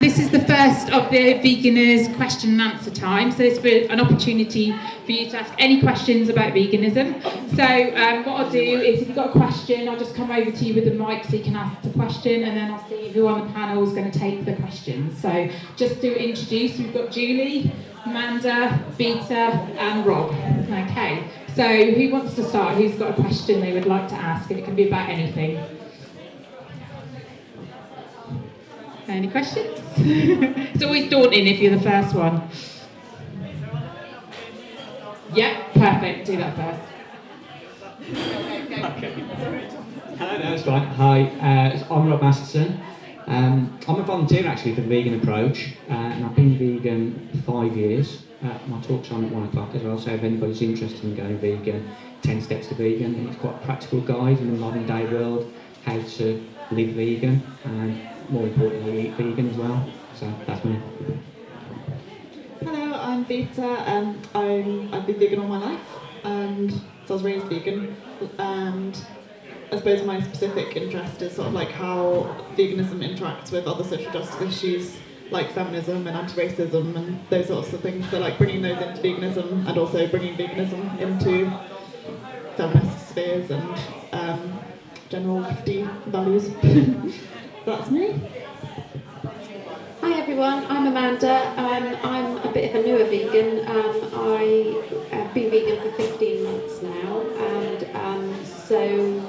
This is the first of the Veganers question and answer time, so this is an opportunity for you to ask any questions about veganism. So what I'll do is, if you've got a question, I'll just come over to you with the mic so you can ask the question, and then I'll see who on the panel is going to take the questions. So just to introduce, we've got Julie, Amanda, Vita and Rob. Okay, so who wants to start? Who's got a question they would like to ask? And it can be about anything. Any questions? It's always daunting if you're the first one. Yeah, perfect. Do that first. Okay. Hello, that's fine. Hi, I'm Rob Masterson. I'm a volunteer actually for the Vegan Approach, and I've been vegan for 5 years. My talk's on at 1 o'clock as well, so if anybody's interested in going vegan, 10 Steps to Vegan, and it's quite a practical guide in the modern day world, how to live vegan, and more importantly, eat vegan as well. So that's me. Hello, I'm Vita. I've been vegan all my life, and so I was raised vegan. And I suppose my specific interest is sort of like how veganism interacts with other social justice issues like feminism and anti-racism and those sorts of things. So like bringing those into veganism and also bringing veganism into feminist spheres and general 50 values. That's me. Hi everyone, I'm Amanda. I'm a bit of a newer vegan. I've been vegan for 15 months now, and so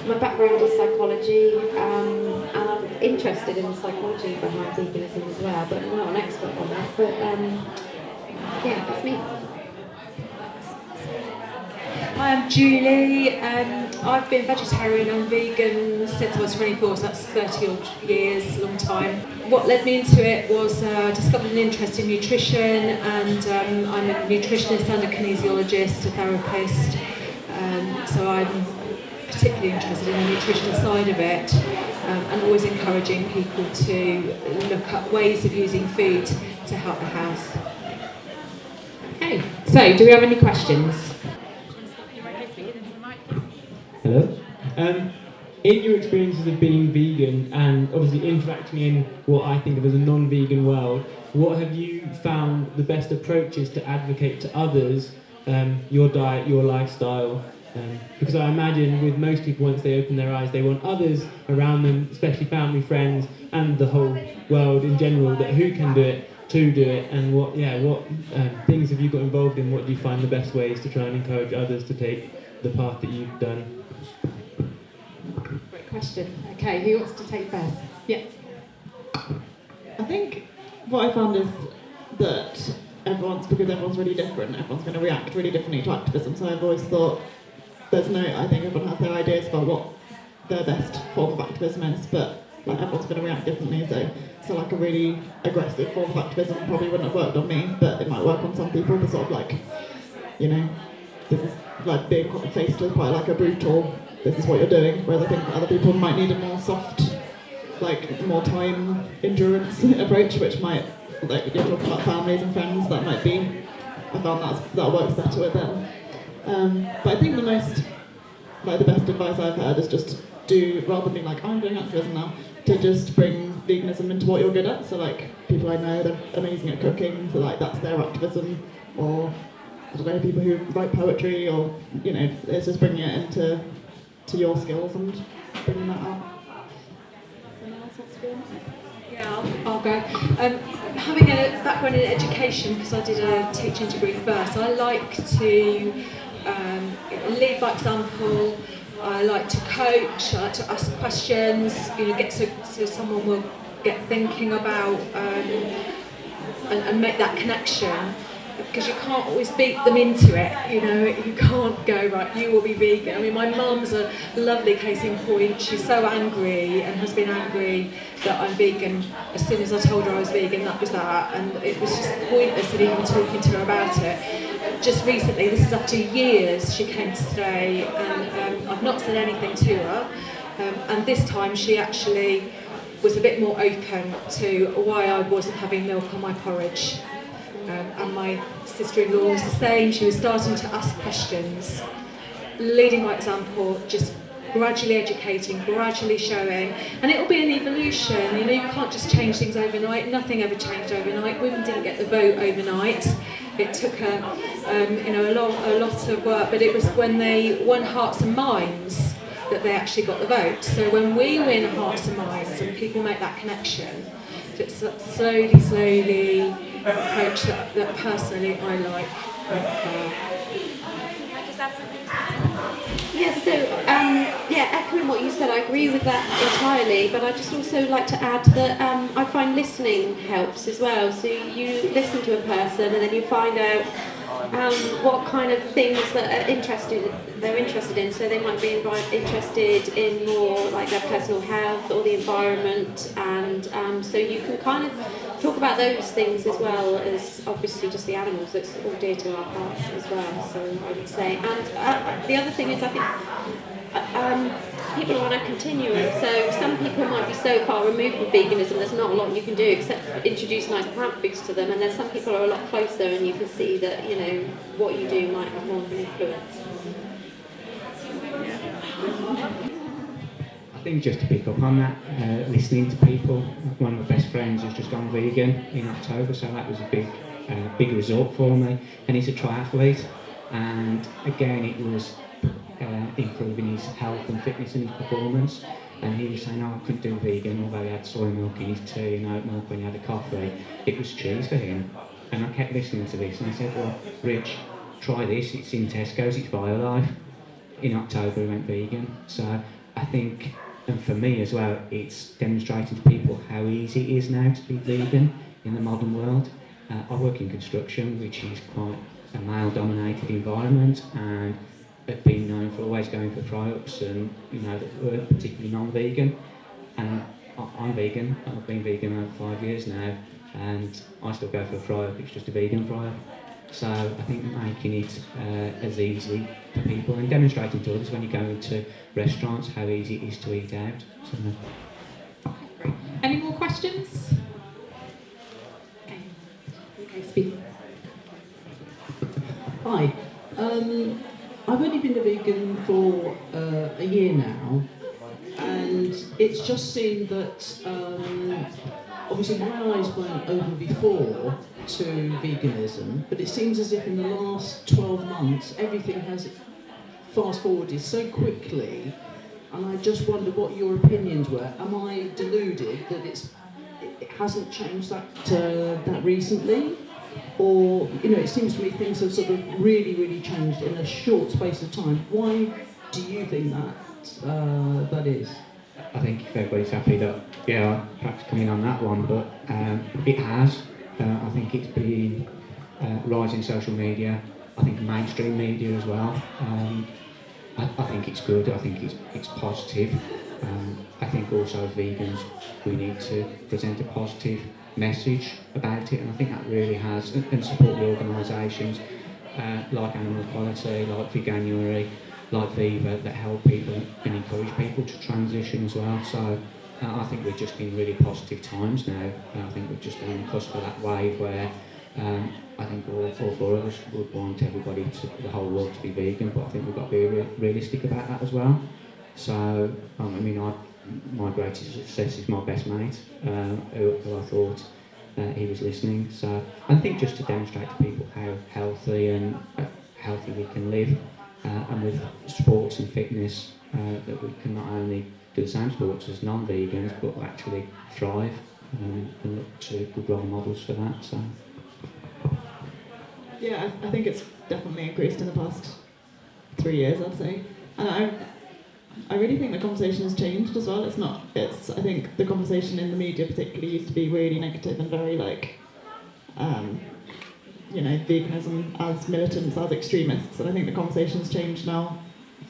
my background is psychology, and I'm interested in the psychology behind veganism as well, but I'm not an expert on that. But yeah, that's me. Hi, I'm Julie. I've been vegetarian and vegan since I was 24, so that's 30 odd years, long time. What led me into it was discovered an interest in nutrition, and I'm a nutritionist and a kinesiologist, a therapist, so I'm particularly interested in the nutritional side of it, and always encouraging people to look up ways of using food to help their health. Okay, so do we have any questions? Hello. In your experiences of being vegan and obviously interacting in what I think of as a non-vegan world, what have you found the best approaches to advocate to others your diet, your lifestyle? Because I imagine with most people, once they open their eyes, they want others around them, especially family, friends, and the whole world in general, that who can do it, to do it, and what things have you got involved in? What do you find the best ways to try and encourage others to take the path that you've done? Great question. Okay, who wants to take first? Yeah. I think what I found is that because everyone's really different, everyone's going to react really differently to activism, so I've always thought I think everyone has their ideas about what their best form of activism is, but like everyone's going to react differently, so like a really aggressive form of activism probably wouldn't have worked on me, but it might work on some people, the sort of like, you know, this is like being faced with quite like a brutal, this is what you're doing, whereas I think other people might need a more soft, like more time endurance approach, which might, like you're talking about families and friends, that might be, I found that works better with them. But I think the best advice I've had is just rather than being like, I'm doing activism now, to just bring veganism into what you're good at. So like, people I know, they're amazing at cooking, so like that's their activism, or I don't know, people who write poetry, or, you know, it's just bringing it into your skills and bringing that out. Someone else wants to go on? Yeah, I'll go. Having a background in education, because I did a teaching degree first, I like to lead by example. I like to coach. I like to ask questions. You know, get so someone will get thinking about and make that connection. Because you can't always beat them into it, you know, you can't go, right, you will be vegan. I mean, my mum's a lovely case in point. She's so angry and has been angry that I'm vegan. As soon as I told her I was vegan, that was that, and it was just pointless in even talking to her about it. Just recently, this is after years, she came to stay, and I've not said anything to her, and this time she actually was a bit more open to why I wasn't having milk on my porridge. And my sister-in-law was the same. She was starting to ask questions, leading by example, just gradually educating, gradually showing, and it'll be an evolution. You know, you can't just change things overnight. Nothing ever changed overnight. Women didn't get the vote overnight. It took a lot of work, but it was when they won hearts and minds that they actually got the vote. So when we win hearts and minds and people make that connection, it's that slowly approach that personally I like. Yes, so echoing what you said, I agree with that entirely, but I'd just also like to add that I find listening helps as well. So you listen to a person and then you find out what kind of things that they're interested in. So they might be interested in more like their personal health or the environment, and so you can kind of talk about those things as well as obviously just the animals. That's all dear to our hearts as well. So I would say, and the other thing is I think people are on a continuum. So some people might be so far removed from veganism, there's not a lot you can do except introduce nice plant foods to them. And then some people are a lot closer, and you can see that what you do might have more of an influence. I think just to pick up on that, listening to people. One of my best friends has just gone vegan in October, so that was a big result for me. And he's a triathlete, and again it was improving his health and fitness and his performance. And he was saying, I couldn't do vegan, although he had soy milk in his tea and oat milk when he had a coffee. It was cheese for him. And I kept listening to this, and I said, well, Rich, try this, it's in Tesco's, it's BioLife. In October he went vegan. So I think, and for me as well, it's demonstrating to people how easy it is now to be vegan in the modern world. I work in construction, which is quite a male-dominated environment, and have been known for always going for fry-ups and that weren't particularly non-vegan. And I'm vegan. I've been vegan over 5 years now, and I still go for a fry-up. It's just a vegan fry-up. So I think making it as easy for people and demonstrating to others when you go into restaurants how easy it is to eat out. So, Any more questions? Okay, speak. Hi. I've only been a vegan for a year now, and it's just seemed that obviously my eyes weren't open before to veganism, but it seems as if in the last 12 months everything has fast forwarded so quickly, and I just wonder what your opinions were. Am I deluded that it hasn't changed that recently? Or, it seems to me things have sort of really changed in a short space of time. Why do you think that is? I think if everybody's happy that, perhaps coming on that one, but it has. I think it's been rising social media. I think mainstream media as well. I think it's good. I think it's positive. I think also as vegans we need to present a positive message about it, and I think that really has, and support the organisations like Animal Equality, like Veganuary, like Viva, that help people and encourage people to transition as well. So I think we're just in really positive times now. I think we're just on the cusp of that wave where I think all four of us would want everybody, the whole world, to be vegan, but I think we've got to be realistic about that as well. So, my greatest success is my best mate, who I thought he was listening. So I think just to demonstrate to people how healthy we can live, and with sports and fitness, that we can not only do the same sports as non-vegans, but actually thrive and look to good role models for that. So. Yeah, I think it's definitely increased in the past 3 years, I'd say. And I really think the conversation has changed as well. I think the conversation in the media particularly used to be really negative and very veganism as militants, as extremists. And I think the conversation's changed now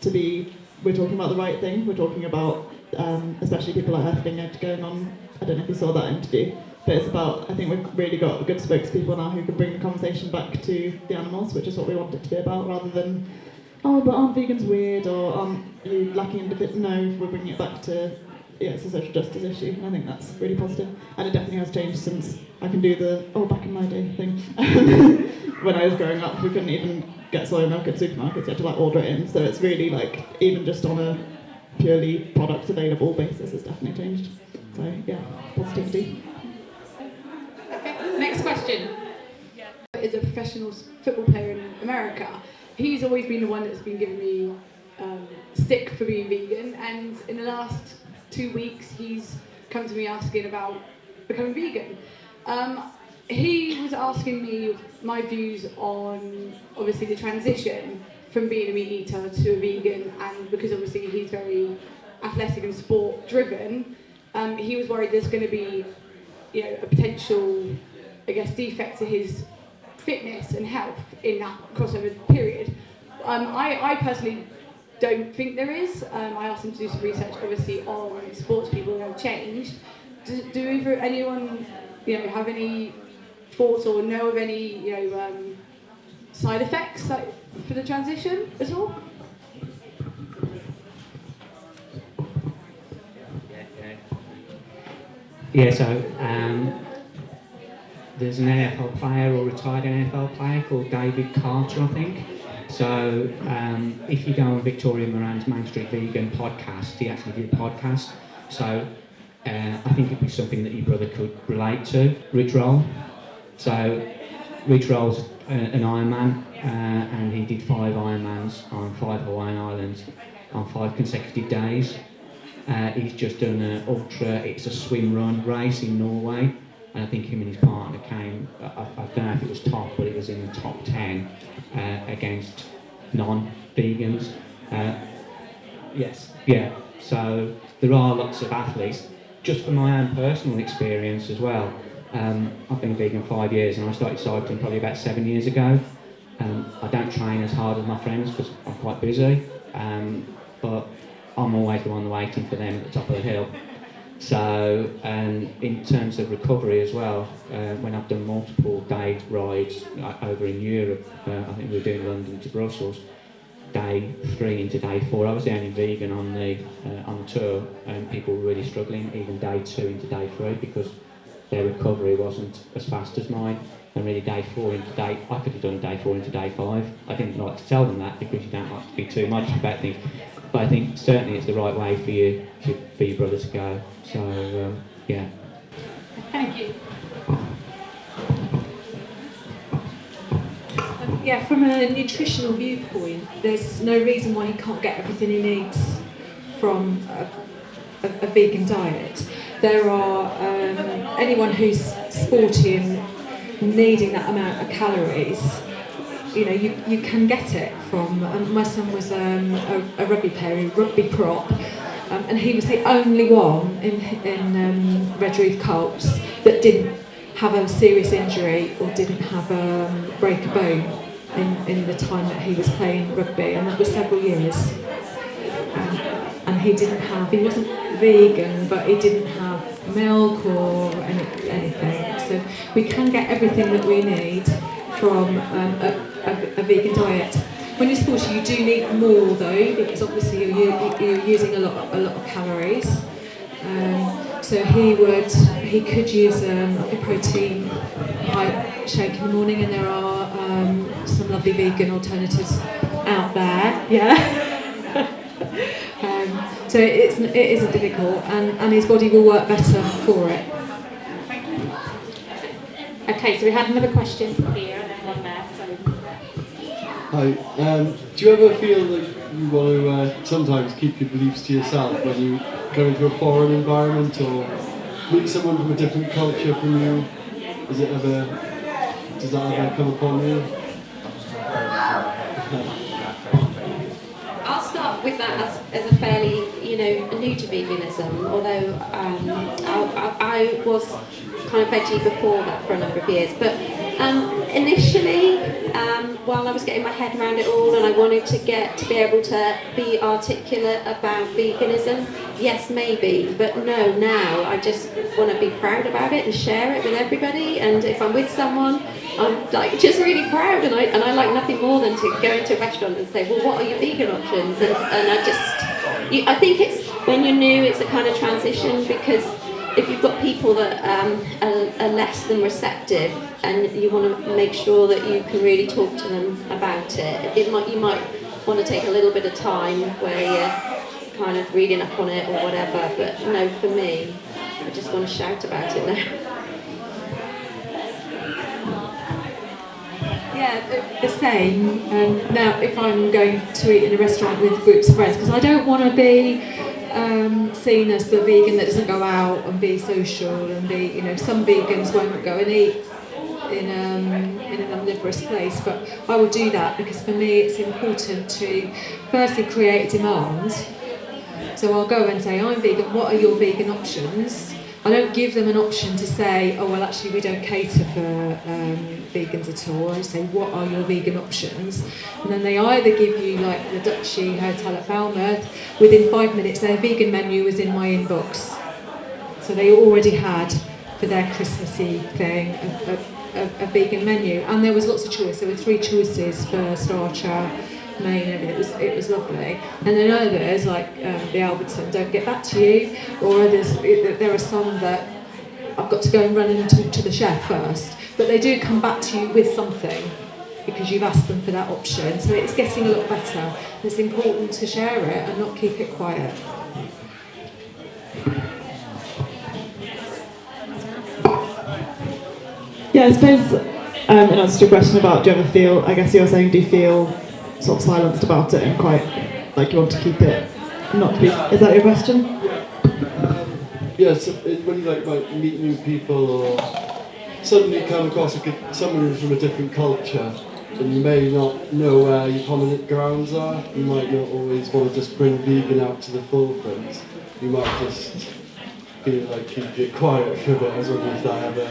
to be, we're talking about the right thing. We're talking about, especially people like Hignett going on, I don't know if you saw that interview, but it's about, I think we've really got good spokespeople now who can bring the conversation back to the animals, which is what we want it to be about, rather than, oh, but aren't vegans weird, or aren't you lacking in no, we're bringing it back to, it's a social justice issue, and I think that's really positive. And it definitely has changed since I can do the, back in my day thing. When I was growing up, we couldn't even get soy milk at supermarkets, you had to order it in, so it's really even just on a purely products available basis has definitely changed. So yeah, positivity. Okay, next question. Is a professional football player in America. He's always been the one that's been giving me stick for being vegan, and in the last 2 weeks he's come to me asking about becoming vegan. He was asking me my views on obviously the transition from being a meat eater to a vegan, and because obviously he's very athletic and sport driven, he was worried there's going to be, you know, a potential, I guess, defect to his fitness and health in that crossover period. I personally don't think there is. I asked him to do some research, obviously, on sports people who have changed. Do anyone, you know, have any thoughts or know of any, you know, side effects for the transition at all? Yeah, so there's an NFL player or retired NFL player called David Carter, I think. So if you go on Victoria Moran's Main Street Vegan podcast, he actually did a podcast. So I think it'd be something that your brother could relate to. Rich Roll. So Rich Roll's an Ironman, and he did 5 Ironmans on 5 Hawaiian Islands on 5 consecutive days. He's just done an ultra, it's a swim run race in Norway, and I think him and his partner came, I don't know if it was top, but it was in the top 10 against non-vegans. Yes, yeah, so there are lots of athletes. Just from my own personal experience as well, I've been vegan 5 years and I started cycling probably about 7 years ago. I don't train as hard as my friends because I'm quite busy, but I'm always the one waiting for them at the top of the hill. So, in terms of recovery as well, when I've done multiple day rides over in Europe, I think we were doing London to Brussels, day 3 into day 4, I was the only vegan on the tour, and people were really struggling, even day 2 into day 3, because their recovery wasn't as fast as mine. And really I could have done day 4 into day 5. I didn't like to tell them that because you don't like to be too much about things. But I think certainly it's the right way for your brother to go. So, yeah. Thank you. Yeah, from a nutritional viewpoint, there's no reason why he can't get everything he needs from a vegan diet. There are anyone who's sporty and needing that amount of calories, you know, you can get it from. My son was a rugby player, a rugby prop, and he was the only one in Redruth Colts that didn't have a serious injury or didn't have a break a bone in the time that he was playing rugby, and that was several years. And he wasn't vegan, but he didn't have milk or anything. So we can get everything that we need from a vegan diet. When you're sporty, you do need more though, because obviously you're using a lot of calories. So he could use a protein shake in the morning, and there are some lovely vegan alternatives out there. Yeah. So it isn't difficult, and his body will work better for it. Okay, so we had another question here and then one there. Hi. Do you ever feel that you want to sometimes keep your beliefs to yourself when you go into a foreign environment or meet someone from a different culture from you? Does that ever come upon you? I'll start with that as a fairly, new to veganism, although I was kind of veggie before that for a number of years. But initially, while I was getting my head around it all and I wanted to be able to be articulate about veganism, yes, maybe, but no, now I just want to be proud about it and share it with everybody. And if I'm with someone, I'm like just really proud, and I like nothing more than to go into a restaurant and say, well, what are your vegan options? And I think it's, when you're new, it's a kind of transition, because if you've got people that are less than receptive, and you want to make sure that you can really talk to them about it, you might want to take a little bit of time where kind of reading up on it or whatever. But no, for me, I just want to shout about it now. Yeah, the same. Now, if I'm going to eat in a restaurant with groups of friends, because I don't want to be seen as the vegan that doesn't go out and be social and be, you know, some vegans won't go and eat in an omnivorous place, but I will do that because for me it's important to firstly create a demand. So I'll go and say, I'm vegan, what are your vegan options? I don't give them an option to say, oh well actually we don't cater for vegans at all. I say, what are your vegan options? And then they either give you, like the Duchy Hotel at Falmouth, within 5 minutes their vegan menu was in my inbox. So they already had, for their Christmassy thing, a vegan menu. And there was lots of choice. There were 3 choices for starter, main, everything. It was lovely. And then others, like the Albertson, don't get back to you, or others, there are some that I've got to go and run and talk to the chef first, but they do come back to you with something because you've asked them for that option. So it's getting a lot better. It's important to share it and not keep it quiet. Yeah, I suppose in answer to your question about do you ever feel, I guess you were saying, do you feel sort of silenced about it and quite like you want to keep it not to be, is that your question? Yes, when you like meet new people or suddenly come across someone who's from a different culture and you may not know where your common grounds are, you might not always want to just bring vegan out to the forefront. You might just feel like keep it quiet for a bit. I was wondering if that ever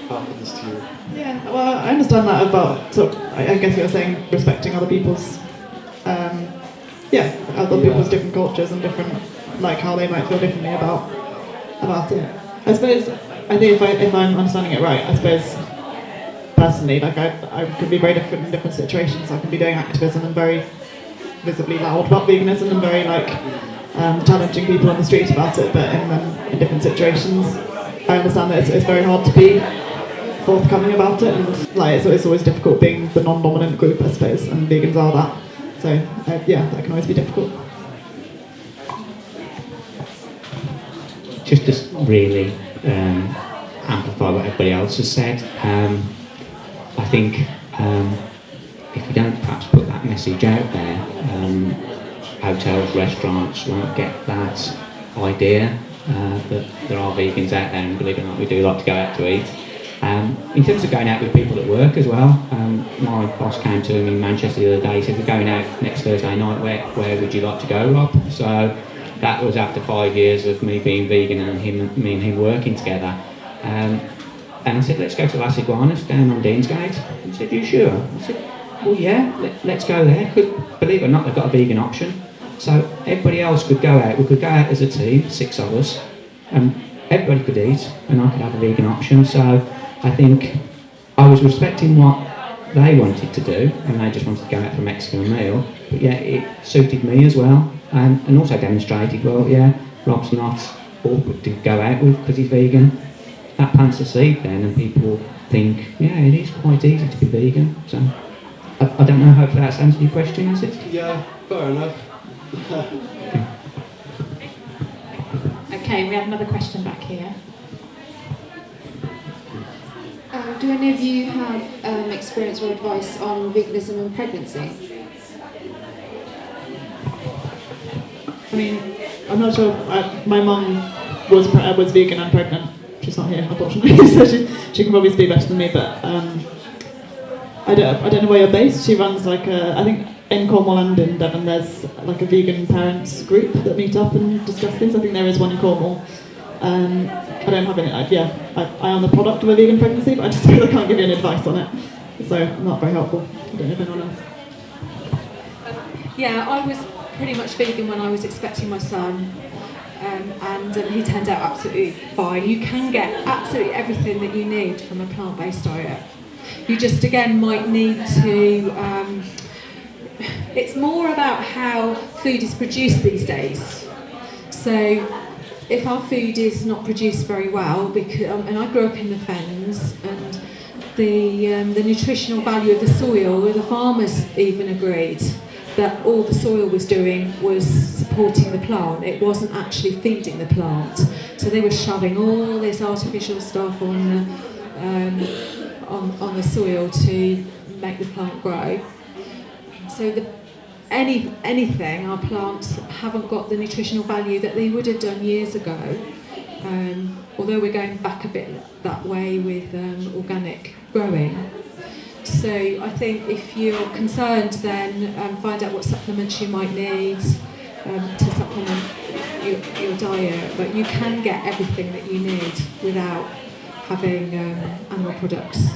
happens to you. Yeah, well, I understand that about, so I guess you were saying respecting other people's, other people's different cultures and different, like how they might feel differently about it. I suppose, I think if I'm understanding it right, I suppose personally, like I could be very different in different situations. I can be doing activism and very visibly loud about veganism and very challenging people on the street about it, but in different situations, I understand that it's very hard to be forthcoming about it, and it's always difficult being the non-dominant group, I suppose, and vegans are that. So that can always be difficult. Just to really amplify what everybody else has said, I think if you don't perhaps put that message out there, hotels, restaurants won't get that idea that there are vegans out there, and believe it or not, we do like to go out to eat. In terms of going out with people at work as well, my boss came to me in Manchester the other day. He said, we're going out next Thursday night, where would you like to go, Rob? So that was after 5 years of me being vegan and me and him working together. And I said, let's go to Las Iguanas down on Deansgate. He said, you sure? I said, well yeah, let's go there. Believe it or not, they've got a vegan option. So everybody else could go out. We could go out as a team, 6 of us, and everybody could eat, and I could have a vegan option. So I think I was respecting what they wanted to do, and they just wanted to go out for a Mexican meal. But yeah, it suited me as well, and also demonstrated, well, yeah, Rob's not awkward to go out with because he's vegan. That plants a seed then, and people think, yeah, it is quite easy to be vegan. So I don't know, hopefully that's answered your question, is it? Yeah, fair enough. Okay, we have another question back here. Do any of you have experience or advice on veganism and pregnancy? I mean, I'm not sure. My mum was vegan and pregnant. She's not here, unfortunately, so she can probably speak better than me. But I don't know where you're based. She runs I think in Cornwall and in Devon, there's like a vegan parents group that meet up and discuss things. I think there is one in Cornwall. I don't have any. I am the product of a vegan pregnancy, but I just feel I can't give you any advice on it. So not very helpful. I don't know if anyone else. Yeah, I was pretty much vegan when I was expecting my son, and he turned out absolutely fine. You can get absolutely everything that you need from a plant-based diet. You just, again, might need to... it's more about how food is produced these days. So if our food is not produced very well, because and I grew up in the Fens, and the nutritional value of the soil, the farmers even agreed that all the soil was doing was supporting the plant. It wasn't actually feeding the plant. So they were shoving all this artificial stuff on the soil to make the plant grow. So anything, our plants haven't got the nutritional value that they would have done years ago. Although we're going back a bit that way with organic growing. So I think if you're concerned, then find out what supplements you might need to supplement your diet. But you can get everything that you need without having animal products.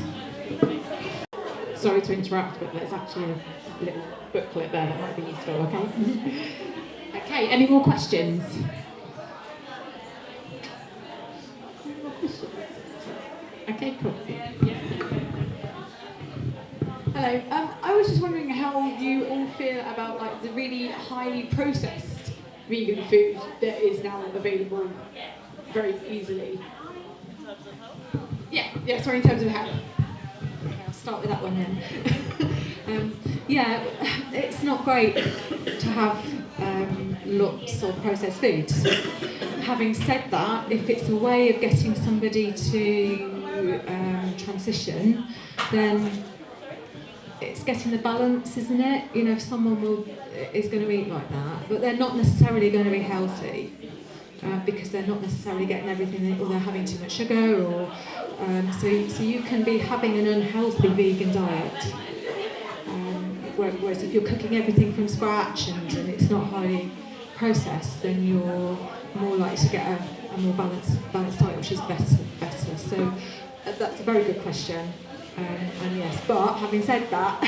Sorry to interrupt, but there's actually a little booklet there that might be useful, okay? Okay, any more questions? Okay, cool. Hello. I was just wondering how you all feel about like the really highly processed vegan food that is now available very easily. Yeah. Sorry, in terms of health. Okay, I'll start with that one then. It's not great to have lots of processed foods. Having said that, if it's a way of getting somebody to transition, then it's getting the balance, isn't it? You know, if someone is going to eat like that, but they're not necessarily going to be healthy because they're not necessarily getting everything, or they're having too much sugar, or so you can be having an unhealthy vegan diet. Whereas if you're cooking everything from scratch and it's not highly processed, then you're more likely to get a more balanced diet, which is better. So that's a very good question. And yes, but having said that,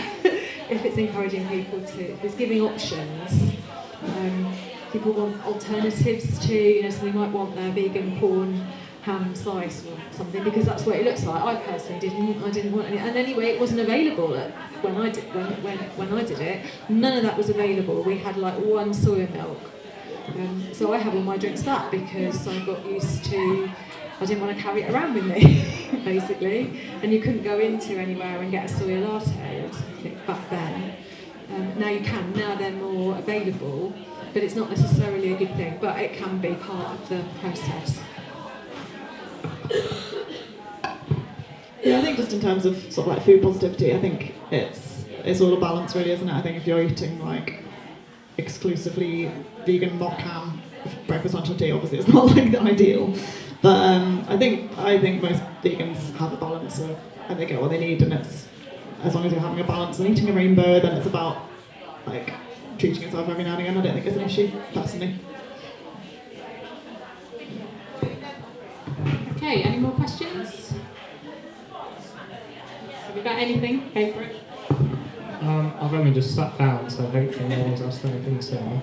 if it's encouraging people to, if it's giving options, people want alternatives to, so they might want their vegan corn ham slice or something because that's what it looks like. I personally didn't want any, and anyway, it wasn't available when I did it. None of that was available. We had like one soya milk, so I had all my drinks back because I got used to. I didn't want to carry it around with me, basically. And you couldn't go into anywhere and get a soya latte or something back then. Now you can. Now they're more available, but it's not necessarily a good thing. But it can be part of the process. Yeah, I think just in terms of sort of like food positivity, I think it's all a balance, really, isn't it? I think if you're eating like exclusively vegan mock ham for breakfast, lunch, and tea, obviously it's not like the ideal. But I think most vegans have a balance of, and they get what they need, and it's as long as you're having a balance and eating a rainbow, then it's about like treating yourself every now and again. I don't think it's an issue, personally. Okay, any more questions? Have we got anything? Go for it. I've only just sat down, so hopefully no one's asked anything similar.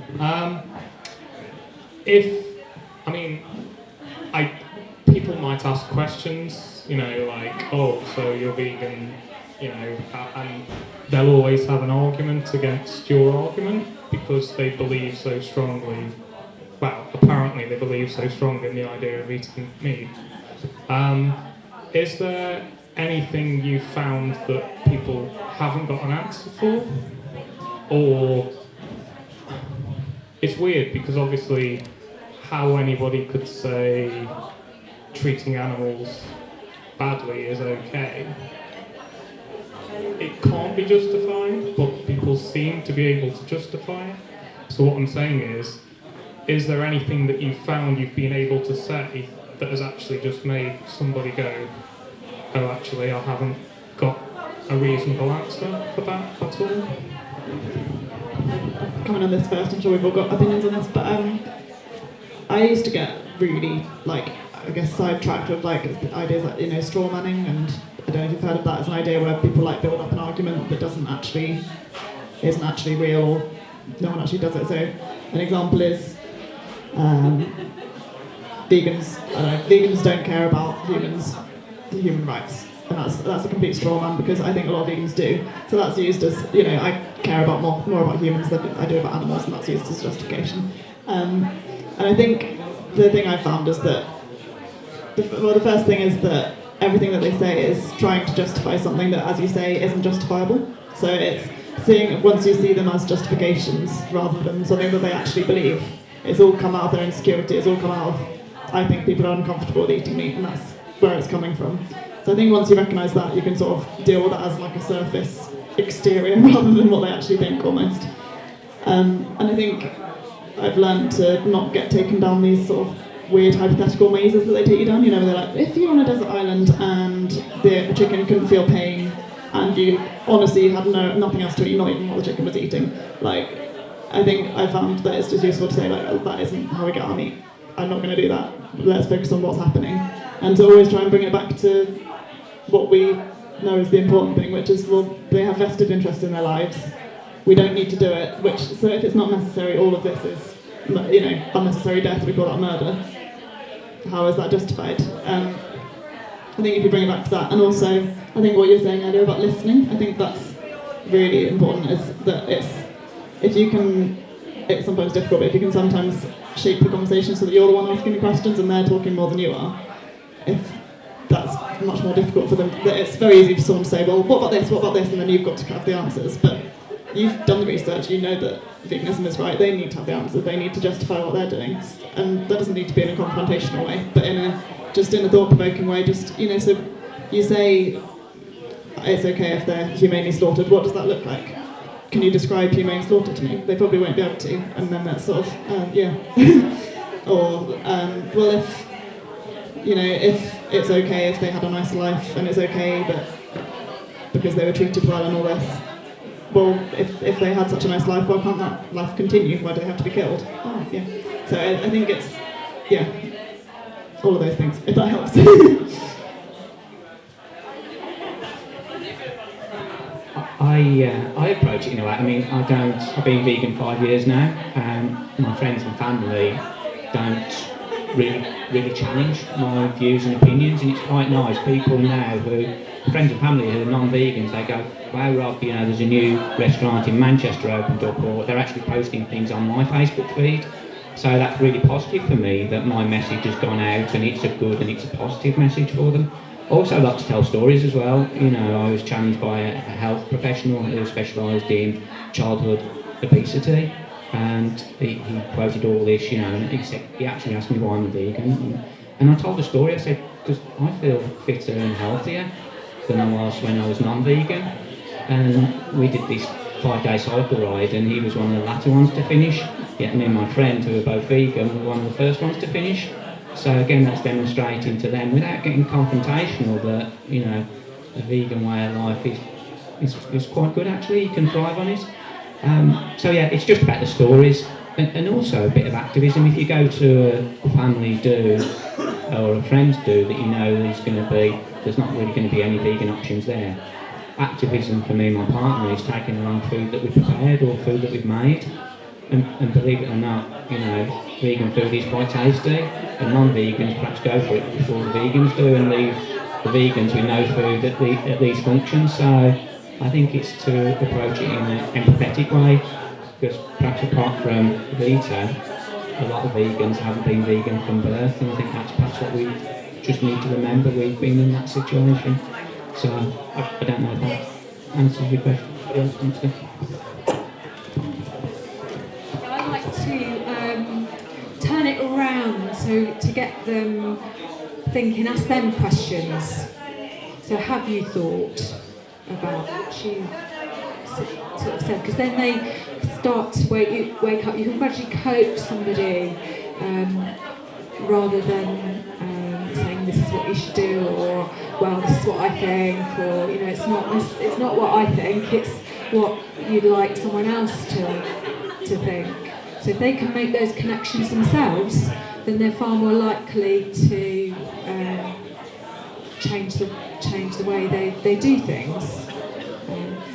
People might ask questions, like, oh, so you're vegan, and they'll always have an argument against your argument because they believe so strongly, apparently they believe so strongly in the idea of eating meat. Is there anything you found that people haven't got an answer for? Or it's weird because obviously how anybody could say treating animals badly is okay. It can't be justified, but people seem to be able to justify it. So what I'm saying is there anything that you've found you've been able to say that has actually just made somebody go, oh, actually, I haven't got a reasonable answer for that at all? Coming on this first, I'm sure we've all got opinions on this, but I used to get really, sidetracked with, ideas like, straw manning, and I don't know if you've heard of that. It's an idea where people, build up an argument that isn't actually real, or no one actually does it. So, an example is, vegans don't care about human rights, and that's a complete straw man because I think a lot of vegans do. So that's used as, I care about more about humans than I do about animals, and that's used as justification. And I think the thing I found is that the first thing is that everything that they say is trying to justify something that, as you say, isn't justifiable. So seeing once you see them as justifications rather than something that they actually believe. It's all come out of their insecurity, it's all come out of, I think people are uncomfortable with eating meat, and that's where it's coming from. So I think once you recognise that, you can sort of deal with that as like a surface exterior rather than what they actually think almost. And I think I've learned to not get taken down these sort of weird hypothetical mazes that they take you down. You know, where they're like, if you're on a desert island and the chicken couldn't feel pain and you honestly had nothing else to eat, not even what the chicken was eating, like, I think I found that it's just useful to say, like, oh, that isn't how we get our meat. I'm not going to do that. Let's focus on what's happening. And to always try and bring it back to what we know is the important thing, which is, well, they have vested interest in their lives. We don't need to do it, so if it's not necessary, all of this is, you know, unnecessary death, we call that murder. How is that justified? I think if you bring it back to that, and also, I think what you're saying earlier about listening, I think that's really important, is that it's sometimes difficult, but if you can sometimes shape the conversation so that you're the one asking the questions and they're talking more than you are, if that's much more difficult for them. It's very easy for someone to say, well, what about this, and then you've got to have the answers, but you've done the research, you know that veganism is right, they need to have the answers, they need to justify what they're doing, and that doesn't need to be in a confrontational way, but in a thought-provoking way, just, you know, so you say it's okay if they're humanely slaughtered, what does that look like? Can you describe humane slaughter to me? They probably won't be able to, and then that's sort of, yeah. Or, well, if, you know, if it's okay if they had a nice life, and it's okay that because they were treated well and all this, well, if they had such a nice life, why can't that life continue? Why do they have to be killed? Oh, yeah. So I think it's, yeah, all of those things, if that helps. I approach it in a way. I mean, I've been vegan 5 years now, and my friends and family don't really challenge my views and opinions, and it's quite nice. People now friends and family who are non-vegans, they go, wow, Rob, you know, there's a new restaurant in Manchester opened up, or they're actually posting things on my Facebook feed. So that's really positive for me, that my message has gone out, and it's a good and it's a positive message for them. Also, I like to tell stories as well. You know, I was challenged by a health professional who specialised in childhood obesity, and he quoted all this, you know, and he actually asked me why I'm a vegan, and I told the story. I said, because I feel fitter and healthier than I was when I was non-vegan, and we did this 5-day cycle ride, and he was one of the latter ones to finish, yet me and my friend, who were both vegan, were one of the first ones to finish. So again, that's demonstrating to them, without getting confrontational, that, you know, a vegan way of life is quite good actually, you can thrive on it. So yeah, it's just about the stories, and also a bit of activism. If you go to a family do, or a friend's do, that you know there's not really going to be any vegan options there. Activism for me and my partner is taking along food that we've prepared or food that we've made, and believe it or not, you know, vegan food is quite tasty, and non-vegans perhaps go for it before the vegans do, and leave the vegans with no food at these functions. So I think it's to approach it in an empathetic way, because perhaps apart from Vita, a lot of vegans haven't been vegan from birth, and I think that's perhaps what we just need to remember. We've been in that situation. So I don't know if that answers your question. I like to turn it around, so to get them thinking, ask them questions. So have you thought about what you sort of said? Because then they start to wake up. You can gradually coach somebody rather than saying this is what you should do, or well, this is what I think, or, you know, it's not what I think, it's what you'd like someone else to think. So if they can make those connections themselves, then they're far more likely to change the way they do things.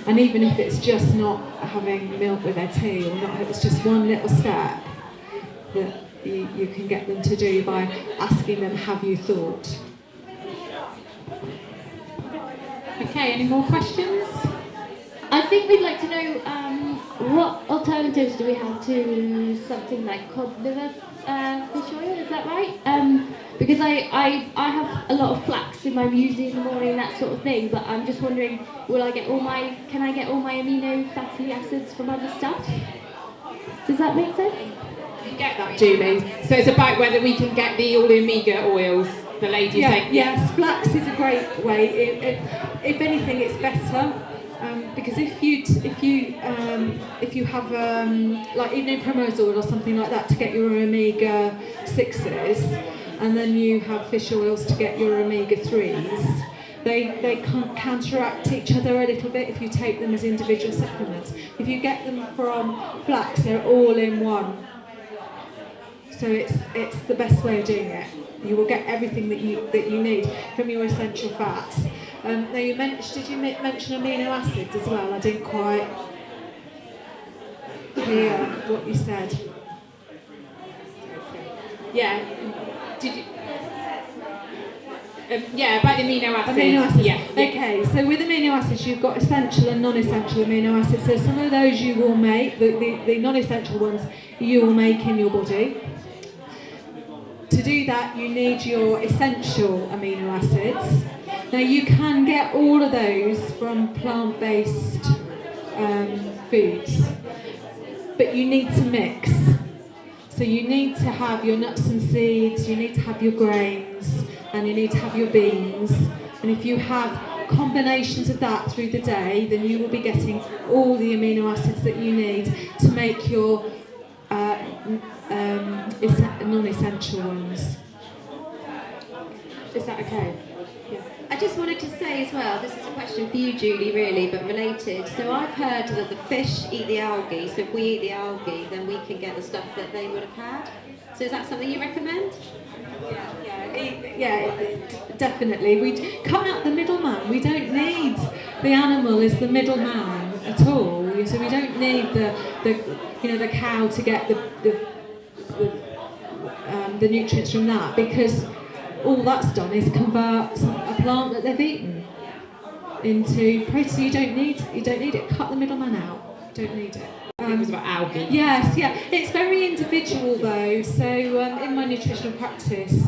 And even if it's just not having milk with their tea, or not, it's just one little step that you can get them to do by asking them, have you thought? Okay, any more questions? I think we'd like to know what alternatives do we have to something like cod liver fish oil, is that right? Because I have a lot of flax in my muesli in the morning, that sort of thing, but I'm just wondering, can I get all my amino fatty acids from other stuff? Does that make sense? You get that, Julie? So it's about whether we can get all the omega oils, the lady saying. Yes, flax is a great way. If anything, it's better. Because if you have like even Primrose oil or something like that to get your omega 6s, and then you have fish oils to get your omega 3s, they counteract each other a little bit if you take them as individual supplements. If you get them from flax, they're all in one. So it's the best way of doing it. You will get everything that you need from your essential fats. Now did you mention amino acids as well? I didn't quite hear what you said. Yeah. Did you? About the amino acids. Amino acids. Yeah. Okay, so with amino acids, you've got essential and non-essential amino acids. So some of those you will make, the non-essential ones, you will make in your body. To do that, you need your essential amino acids. Now you can get all of those from plant-based foods, but you need to mix. So you need to have your nuts and seeds, you need to have your grains, and you need to have your beans. And if you have combinations of that through the day, then you will be getting all the amino acids that you need to make your non-essential ones. Is that okay? Yeah. I just wanted to say as well, this is a question for you, Julie, really, but related. So I've heard that the fish eat the algae, so if we eat the algae, then we can get the stuff that they would have had. So is that something you recommend? Yeah, definitely. We cut out the middleman. We don't need the animal as the middleman at all. So we don't need the cow to get the nutrients from that, because all that's done is convert a plant that they've eaten into protein. So you don't need it. Cut the middleman out. Don't need it. It was about algae. Yes, yeah. It's very individual though. So in my nutritional practice,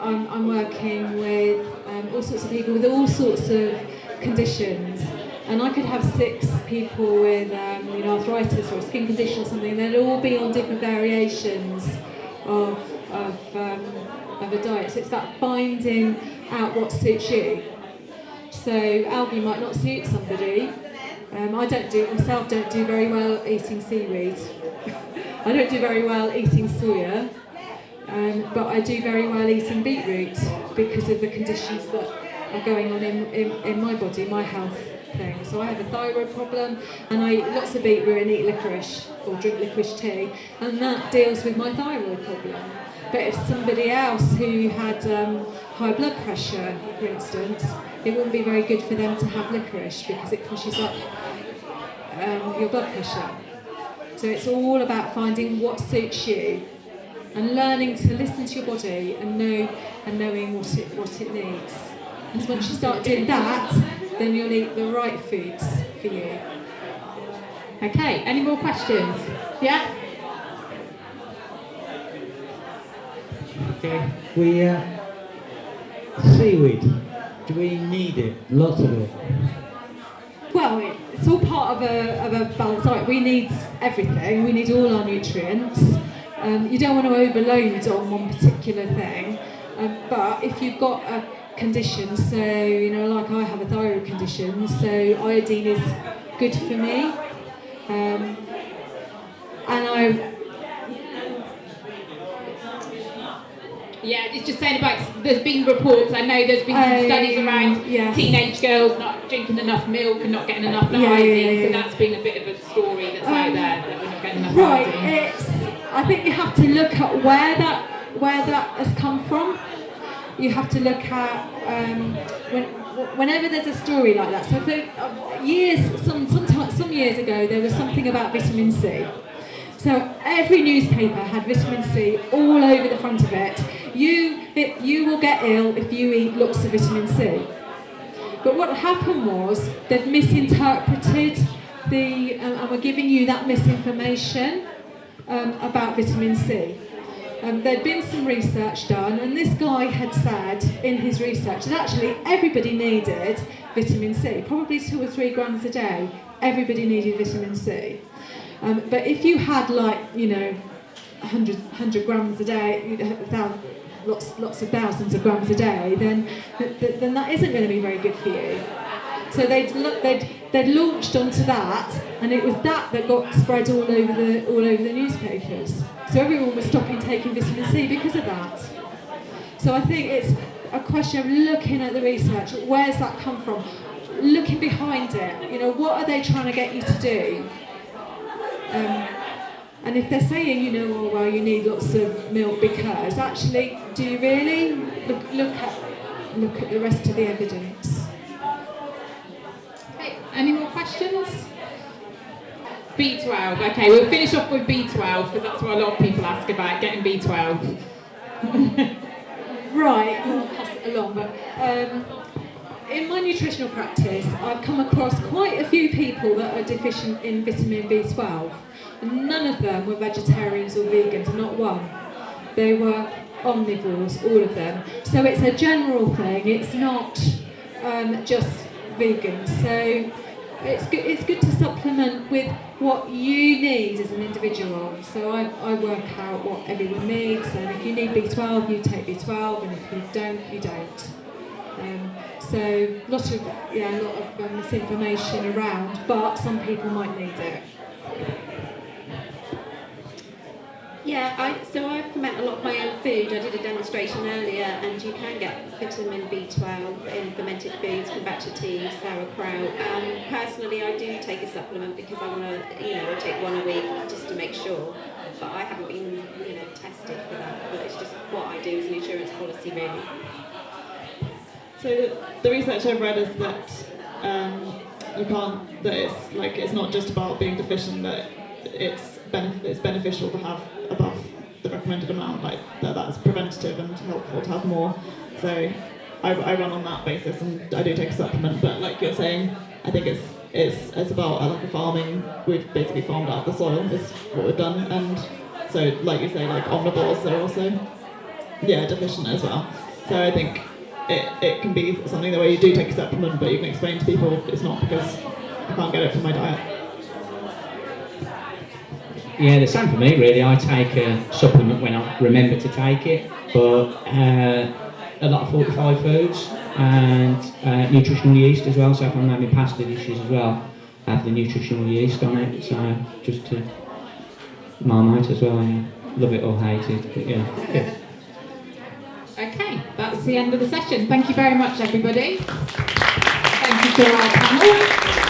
I'm working with all sorts of people with all sorts of conditions. And I could have 6 people with arthritis or a skin condition or something. They'd all be on different variations of a diet. So it's about finding out what suits you. So algae might not suit somebody. I don't do very well eating seaweed. I don't do very well eating soya, but I do very well eating beetroot because of the conditions that are going on in my body, my health thing. So I have a thyroid problem, and I eat lots of beetroot and eat licorice or drink licorice tea, and that deals with my thyroid problem. But if somebody else who had high blood pressure, for instance, it wouldn't be very good for them to have licorice because it pushes up your blood pressure. So it's all about finding what suits you and learning to listen to your body and knowing what it needs. And once you start doing that, then you'll eat the right foods for you. Okay, any more questions? Yeah? Okay, seaweed, do we need it? Lots of it. Well, it's all part of a balanced diet. We need everything. We need all our nutrients. You don't want to overload on one particular thing. But if you've got a condition, so like I have a thyroid condition, so iodine is good for me. And Yeah, it's just saying about, there's been reports, I know there's been some studies around teenage girls not drinking enough milk and not getting enough iodine, so that's been a bit of a story that's out there, that we're not getting enough iodine. I think you have to look at where that has come from. You have to look at whenever there's a story like that. So for some years ago, there was something about vitamin C. So every newspaper had vitamin C all over the front of it. You will get ill if you eat lots of vitamin C. But what happened was they've misinterpreted and we're giving you that misinformation about vitamin C. there'd been some research done, and this guy had said in his research that actually everybody needed vitamin C, probably 2 or 3 grams a day. Everybody needed vitamin C. But if you had 100 grams a day, lots of thousands of grams a day, then that isn't going to be very good for you. So they'd launched onto that, and it was that got spread all over the newspapers. So everyone was stopping taking vitamin C because of that. So I think it's a question of looking at the research. Where's that come from? Looking behind it. What are they trying to get you to do? And if they're saying, you need lots of milk because, actually, do you really look at the rest of the evidence? Okay, any more questions? B12. Okay, we'll finish off with B12 because that's what a lot of people ask about, getting B12. Right, we'll pass it along. But in my nutritional practice, I've come across quite a few people that are deficient in vitamin B12. None of them were vegetarians or vegans, not one. They were omnivores, all of them. So it's a general thing, it's not just vegans. So it's good to supplement with what you need as an individual. So I work out what everyone needs, and if you need B12, you take B12, and if you don't, you don't. So a lot of misinformation around, but some people might need it. Yeah, I ferment a lot of my own food. I did a demonstration earlier, and you can get vitamin B12 in fermented foods, kombucha tea, sauerkraut. Personally, I do take a supplement because I want to, I take one a week just to make sure. But I haven't been, tested for that. But it's just what I do as an insurance policy, really. So the research I've read is that it's not just about being deficient, that it's beneficial to have above the recommended amount, that's preventative and helpful to have more. So I run on that basis, and I do take a supplement, but like you're saying, I think it's about a farming. We've basically farmed out the soil, is what we've done, and so like you say, omnivores are also deficient as well. So I think it can be something where you do take a supplement, but you can explain to people it's not because I can't get it from my diet. Yeah, the same for me really. I take a supplement when I remember to take it, but a lot of fortified foods and nutritional yeast as well. So if I'm having pasta dishes as well, I have the nutritional yeast on it. So just to Marmite as well. Yeah. Love it or hate it, but yeah. Okay, that's the end of the session. Thank you very much, everybody. Thank you to our panel.